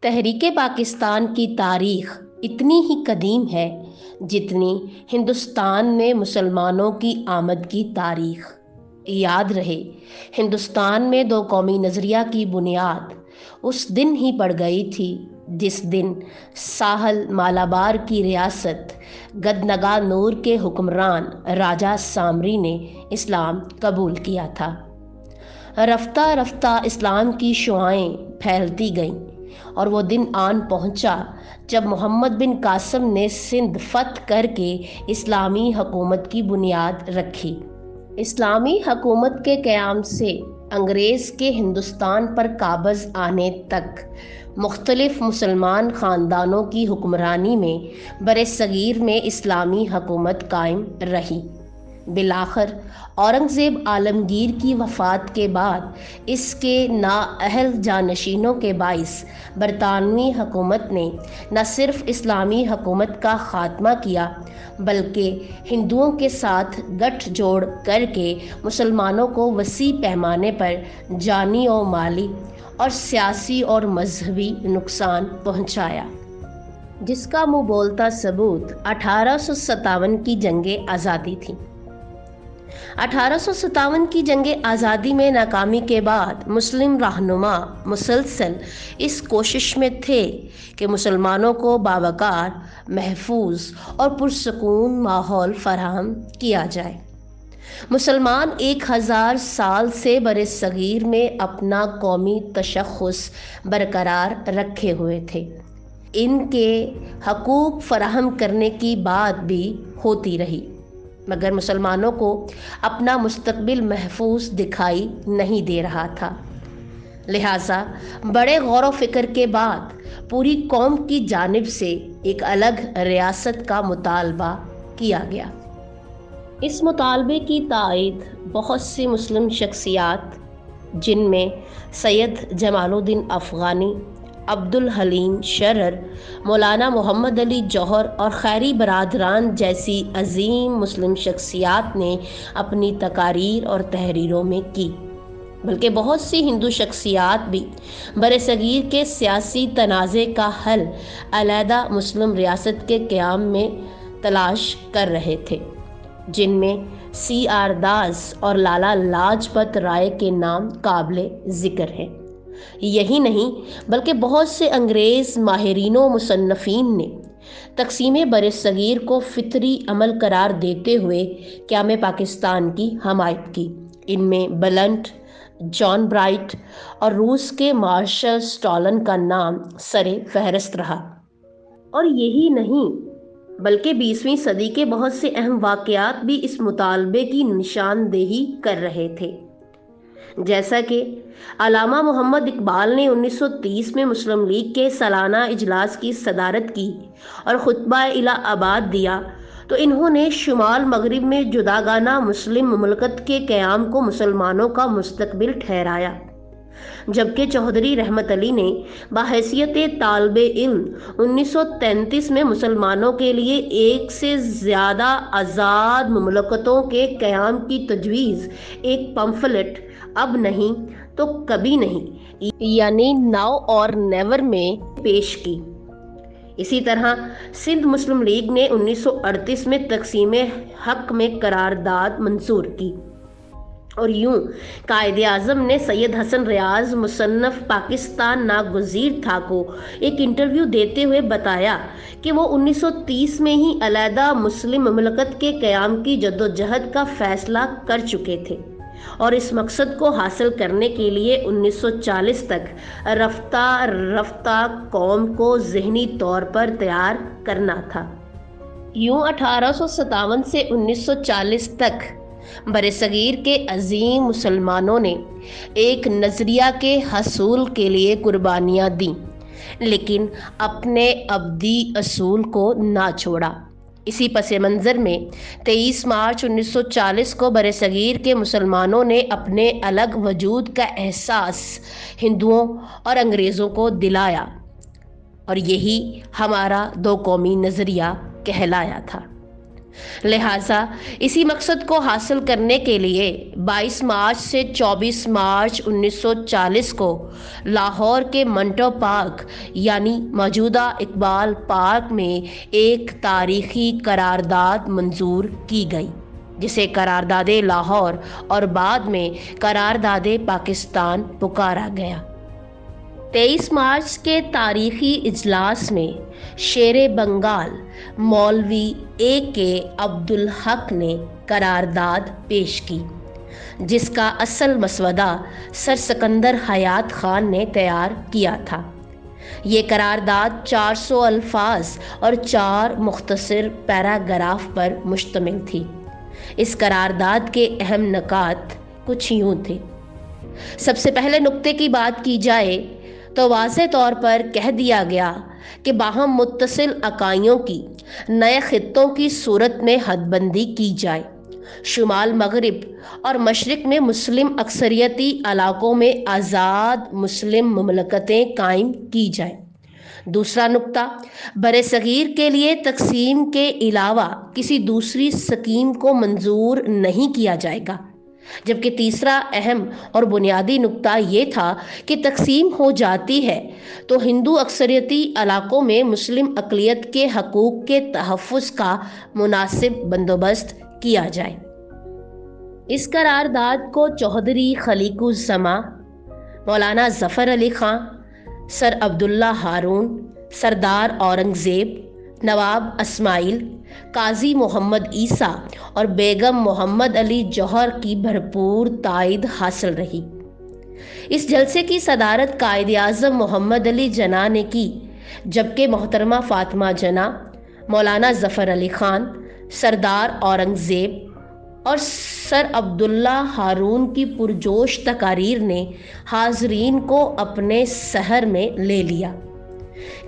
تحریک پاکستان کی تاریخ اتنی ہی قدیم ہے جتنی ہندوستان میں مسلمانوں کی آمد کی تاریخ۔ یاد رہے، ہندوستان میں دو قومی نظریہ کی بنیاد اس دن ہی پڑ گئی تھی جس دن ساحل مالابار کی ریاست گدنگا نور کے حکمران راجہ سامری نے اسلام قبول کیا تھا۔ رفتہ رفتہ اسلام کی شعائیں پھیلتی گئیں اور وہ دن آن پہنچا جب محمد بن قاسم نے سندھ فتح کر کے اسلامی حکومت کی بنیاد رکھی۔ اسلامی حکومت کے قیام سے انگریز کے ہندوستان پر قابض آنے تک مختلف مسلمان خاندانوں کی حکمرانی میں برصغیر میں اسلامی حکومت قائم رہی۔ بالآخر اورنگزیب عالمگیر کی وفات کے بعد اس کے نااہل جانشینوں کے باعث برطانوی حکومت نے نہ صرف اسلامی حکومت کا خاتمہ کیا بلکہ ہندوؤں کے ساتھ گٹھ جوڑ کر کے مسلمانوں کو وسیع پیمانے پر جانی و مالی اور سیاسی اور مذہبی نقصان پہنچایا، جس کا منہ بولتا ثبوت 1857 کی جنگ آزادی تھی۔ 1857 کی جنگ آزادی میں ناکامی کے بعد مسلم رہنما مسلسل اس کوشش میں تھے کہ مسلمانوں کو باوقار، محفوظ اور پرسکون ماحول فراہم کیا جائے۔ مسلمان 1000 سال سے برصغیر میں اپنا قومی تشخص برقرار رکھے ہوئے تھے۔ ان کے حقوق فراہم کرنے کی بات بھی ہوتی رہی، مگر مسلمانوں کو اپنا مستقبل محفوظ دکھائی نہیں دے رہا تھا۔ لہٰذا بڑے غور و فکر کے بعد پوری قوم کی جانب سے ایک الگ ریاست کا مطالبہ کیا گیا۔ اس مطالبے کی تائید بہت سی مسلم شخصیات، جن میں سید جمال الدین افغانی، عبدالحلیم شرر، مولانا محمد علی جوہر اور خیری برادران جیسی عظیم مسلم شخصیات نے اپنی تقاریر اور تحریروں میں کی، بلکہ بہت سی ہندو شخصیات بھی برصغیر کے سیاسی تنازع کا حل علیحدہ مسلم ریاست کے قیام میں تلاش کر رہے تھے، جن میں CR داس اور لالہ لاجپت رائے کے نام قابل ذکر ہیں۔ یہی نہیں بلکہ بہت سے انگریز ماہرین و مصنفین نے تقسیم برصغیر کو فطری عمل قرار دیتے ہوئے قیام پاکستان کی حمایت کی۔ ان میں بلنٹ، جان برائٹ اور روس کے مارشل اسٹالن کا نام سر فہرست رہا۔ اور یہی نہیں بلکہ 20ویں صدی کے بہت سے اہم واقعات بھی اس مطالبے کی نشاندہی کر رہے تھے، جیسا کہ علامہ محمد اقبال نے 1930 میں مسلم لیگ کے سالانہ اجلاس کی صدارت کی اور خطبہ الہ آباد دیا تو انہوں نے شمال مغرب میں جداگانہ مسلم مملکت کے قیام کو مسلمانوں کا مستقبل ٹھہرایا، جبکہ چودھری رحمت علی نے بحیثیت طالب علم 1933 میں مسلمانوں کے لیے ایک سے زیادہ آزاد مملکتوں کے قیام کی تجویز ایک پمفلٹ اب نہیں تو کبھی نہیں، یعنی ناؤ اور نیور میں پیش کی۔ اسی طرح سندھ مسلم لیگ نے 1938 میں تقسیم حق میں قرارداد منظور کی، اور یوں قائد اعظم نے سید حسن ریاض مصنف پاکستان ناگزیر تھا کو ایک انٹرویو دیتے ہوئے بتایا کہ وہ 1930 میں ہی علیحدہ مسلم مملکت کے قیام کی جدوجہد کا فیصلہ کر چکے تھے، اور اس مقصد کو حاصل کرنے کے لیے 1940 تک رفتہ رفتہ قوم کو ذہنی طور پر تیار کرنا تھا۔ یوں 1857 سے 1940 تک برصغیر کے عظیم مسلمانوں نے ایک نظریہ کے حصول کے لیے قربانیاں دیں، لیکن اپنے ابدی اصول کو نہ چھوڑا۔ اسی پس منظر میں 23 مارچ 1940 کو برصغیر کے مسلمانوں نے اپنے الگ وجود کا احساس ہندوؤں اور انگریزوں کو دلایا، اور یہی ہمارا دو قومی نظریہ کہلایا تھا۔ लिहाजा इसी मकसद को हासिल करने के लिए 22 मार्च से 24 मार्च 1940 को लाहौर के मंटो पार्क यानी मौजूदा इकबाल पार्क में एक तारीखी करारदाद मंजूर की गई, जिसे करारदादे लाहौर और बाद में करारदादे पाकिस्तान पुकारा गया। 23 मार्च के तारीखी इजलास में शेरे बंगाल मौलवी A.K. अब्दुल हक ने करारदाद पेश की, जिसका असल मसवदा सर सिकंदर हयात खान ने तैयार किया था। ये करारदाद 400 अल्फाज और 4 मुख्तसर पैराग्राफ पर मुश्तमिल थी। इस करारदाद के अहम नकात कुछ यूं थे। सबसे पहले नुक्ते की बात की जाए तो वाज़ेह तौर पर कह दिया गया कि बाहम मुत्तसिल इकाइयों की नए खित्तों की सूरत में हदबंदी की जाए। शुमाल मगरिब और मशरिक में मुस्लिम अक्सरियती इलाकों में आज़ाद मुस्लिम मुमलकतें कायम की जाए। दूसरा नुक्ता, बरे-सगीर के लिए तकसीम के अलावा किसी दूसरी स्कीम को मंजूर नहीं किया जाएगा। जबकि तीसरा अहम और बुनियादी नुक्ता ये था कि तकसीम हो जाती है तो हिंदू अक्सरियती इलाकों में मुस्लिम अक़लियत के हकूक़ के तहफ़्फ़ुज़ का मुनासिब बंदोबस्त किया जाए। इस करारदाद को चौधरी खलीकुज़्ज़मा, मौलाना ज़फ़र अली ख़ां, सर अब्दुल्ला हारून, सरदार औरंगज़ेब, नवाब इस्माइल, काजी मोहम्मद ईसा और बेगम मोहम्मद अली जौहर की भरपूर ताईद हासिल रही। इस जलसे की सदारत कायद आज़म मोहम्मद अली जना ने की, जबकि मोहतरमा फ़ातिमा जना, मौलाना ज़फ़र अली ख़ान, सरदार औरंगज़ेब और सर अब्दुल्ला हारून की पुरजोश तकारीर ने हाज़रीन को अपने सहर में ले लिया।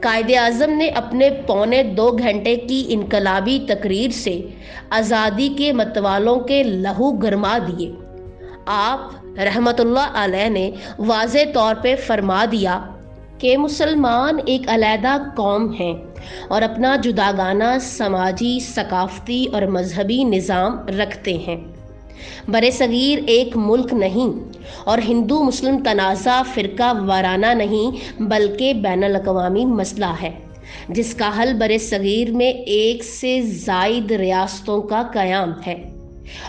कायद आज़म ने अपने पौने 2 घंटे की इनकलाबी तकरीर से आज़ादी के मतवालों के लहू गरमा दिए। आप रहमतुल्लाह अलैह ने वाज़ेह तौर पे फरमा दिया कि मुसलमान एक अलहदा कौम हैं और अपना जुदागाना समाजी, सकाफ़ती और मजहबी निज़ाम रखते हैं। बरे-सगीर एक मुल्क नहीं और हिंदू मुस्लिम तनाज़ा फ़िरका वाराना नहीं बल्कि बैनुल अक़वामी मसला है, जिसका हल बरे-सगीर में एक से ज़ायद रियासतों का क़याम है।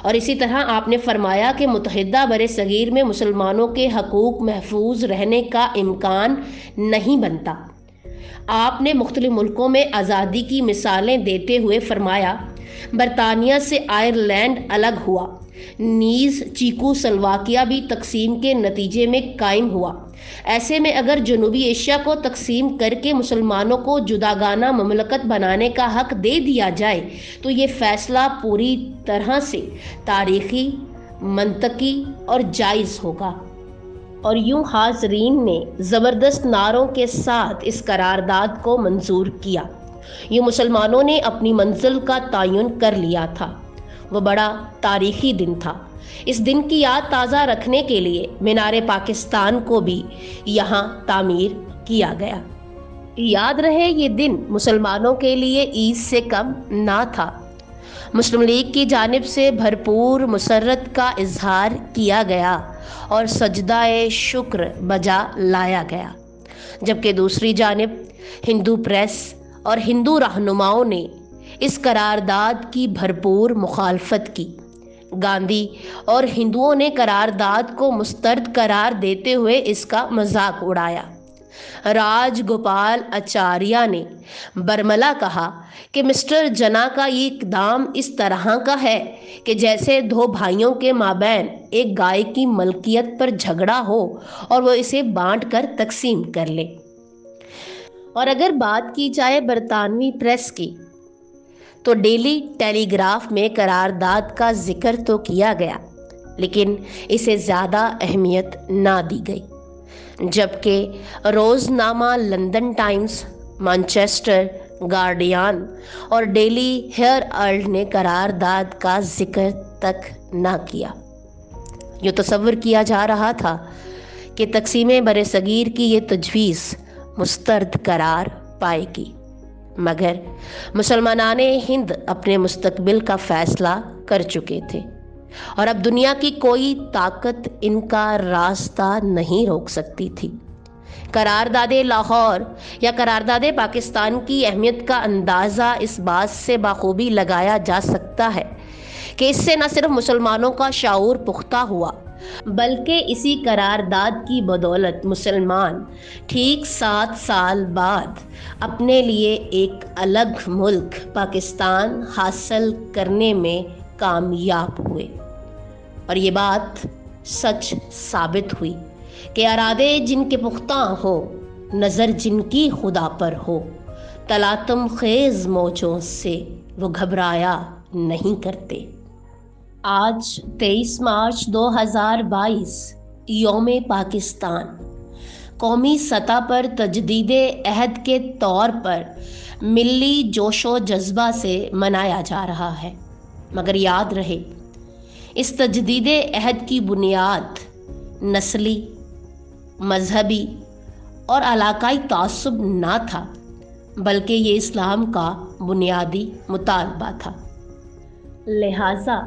और इसी तरह आपने फरमाया कि मुत्तहिदा बरे-सगीर में मुसलमानों के हकूक़ महफूज रहने का इम्कान नहीं बनता। आपने मुख्तलिफ मुल्कों में आज़ादी की मिसालें देते हुए फरमाया, बरतानिया से आयरलैंड अलग हुआ, नीज़ चीकू सलवाकिया भी तकसीम के नतीजे में कायम हुआ। ऐसे में अगर जनूबी एशिया को तकसीम करके मुसलमानों को जुदागाना ममलकत बनाने का हक दे दिया जाए तो ये फ़ैसला पूरी तरह से तारीख़ी, मंतकी और जायज़ होगा। और यूं हाज़रीन ने ज़बरदस्त नारों के साथ इस करारदाद को मंजूर किया। ये मुसलमानों ने अपनी मंजिल का तयन कर लिया था। वह बड़ा तारीख़ी दिन था। इस दिन की याद ताज़ा रखने के लिए मीनार पाकिस्तान को भी यहाँ तामीर किया गया। याद रहे, ये दिन मुसलमानों के लिए ईद से कम ना था। मुस्लिम लीग की जानिब से भरपूर मुसर्रत का इजहार किया गया और सजदाए शुक्र बजा लाया गया, जबकि दूसरी जानिब हिंदू प्रेस और हिंदू रहनुमाओं ने इस करारदाद की भरपूर मुखालफत की। गांधी और हिंदुओं ने करारदाद को मुस्तरद करार देते हुए इसका मजाक उड़ाया। राजगोपाल आचार्य ने बरमला कहा कि मिस्टर जना का ये इक़दाम इस तरह का है कि जैसे 2 भाइयों के माबैन एक गाय की मलकियत पर झगड़ा हो और वो इसे बांट कर तकसीम कर ले। और अगर बात की जाए बरतानवी प्रेस की तो डेली टेलीग्राफ में करारदाद का जिक्र तो किया गया, लेकिन इसे ज़्यादा अहमियत ना दी गई, जबकि रोज़नामा लंदन टाइम्स, मैनचेस्टर गार्डियन और डेली हेराल्ड ने करारदाद का जिक्र तक ना किया। यूँ तसव्वुर किया जा रहा था कि तक़सीम बरे-सगीर की ये तजवीज़ मुस्तरद करार पाएगी। मगर मुसलमानान हिंद अपने मुस्तकबिल का फैसला कर चुके थे और अब दुनिया की कोई ताकत इनका रास्ता नहीं रोक सकती थी। करारदादे लाहौर या करारदादे पाकिस्तान की अहमियत का अंदाज़ा इस बात से बाखूबी लगाया जा सकता है कि इससे न सिर्फ मुसलमानों का शाऊर पुख्ता हुआ, बल्कि इसी करारदाद की बदौलत मुसलमान ठीक 7 साल बाद अपने लिए एक अलग मुल्क पाकिस्तान हासिल करने में कामयाब हुए। और ये बात सच साबित हुई कि इरादे जिनके पुख्ता हो, नज़र जिनकी खुदा पर हो, तलातम खेज मौजों से वो घबराया नहीं करते। आज 23 मार्च 2022 यौम पाकिस्तान कौमी सतह पर तजदीदे अहद के तौर पर मिली जोशो जज्बा से मनाया जा रहा है। मगर याद रहे, इस तजदीदे अहद की बुनियाद नस्ली, मजहबी और इलाकाई तासुब ना था, बल्कि ये इस्लाम का बुनियादी मुतालबा था। लिहाजा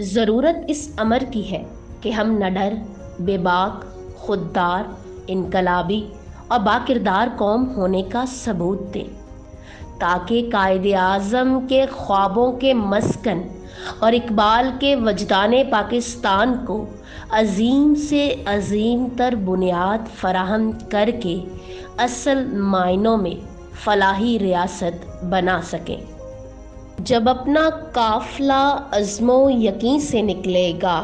ज़रूरत इस अमर की है कि हम निडर, बेबाक, खुददार, इनकलाबी और बाकिरदार कौम होने का सबूत दें, ताकि कायदे आज़म के ख्वाबों के मस्कन और इकबाल के वजदान पाकिस्तान को अजीम से अजीम तर बुनियाद फराहम करके असल मायनों में फलाही रियासत बना सकें। जब अपना काफिला अज़्मो यकीन से निकलेगा,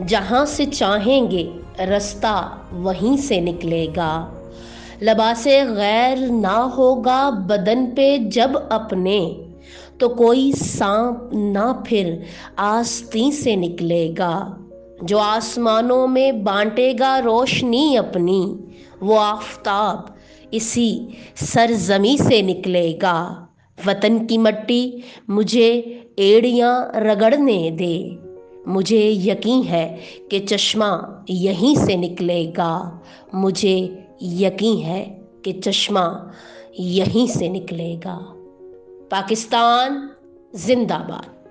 जहाँ से चाहेंगे रास्ता वहीं से निकलेगा। लबासे गैर ना होगा बदन पे जब अपने, तो कोई सांप ना फिर आस्तीन से निकलेगा। जो आसमानों में बांटेगा रोशनी अपनी, वो आफताब इसी सरजमी से निकलेगा। वतन की मट्टी मुझे एड़ियाँ रगड़ने दे, मुझे यकीन है कि चश्मा यहीं से निकलेगा। मुझे यकीन है कि चश्मा यहीं से निकलेगा। पाकिस्तान जिंदाबाद।